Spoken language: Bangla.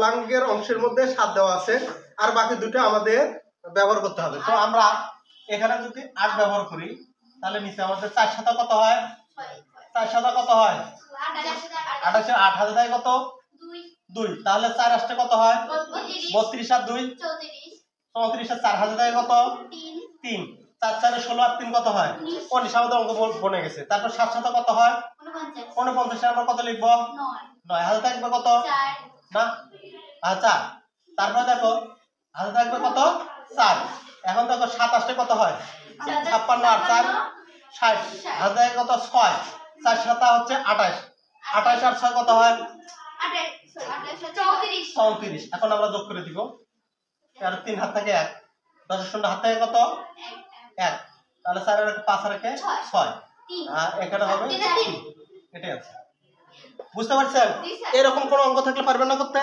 লসাগুর অংশের মধ্যে 7 দেওয়া আছে, আর বাকি দুটো আমাদের ব্যবহার করতে হবে। তো আমরা এখানে যদি 8 ব্যবহার করি তাহলে নিচে আমাদের 4 7 কত হয়? 4 7 কত হয়? 28 8 হাতে থাকে কত? 2। তাহলে 4 8 কত হয়? 32 আর 2 34 আর 4 হাতে থাকে কত? 3 4 4 16 আর 3 কত হয়? 19। আমাদের অঙ্ক বনে গেছে। তারপর 7 7 কত হয়? 49। আমরা কত লিখব? 9 হাতে থাকবে কত? 4 না, আচ্ছা। তারপর দেখো হাতে থাকবে কত? 4। এখন দেখো 7 8 কত হয়? 56 আর 4 60। হাতে থাকে কত? 6 4 7 হচ্ছে 28 28 আর 6 কত হয়? 34। এখন আমরা যোগ করে দিব। আর 3 হাত থেকে 1 10 এর শূন্য হাত থেকে কত? 1। তাহলে 4 এর 5 রেখে 6 আর এখানে হবে 3। এটাই আছে। বুঝতে পারছেন? এরকম কোন অঙ্ক থাকলে পারবেন না করতে?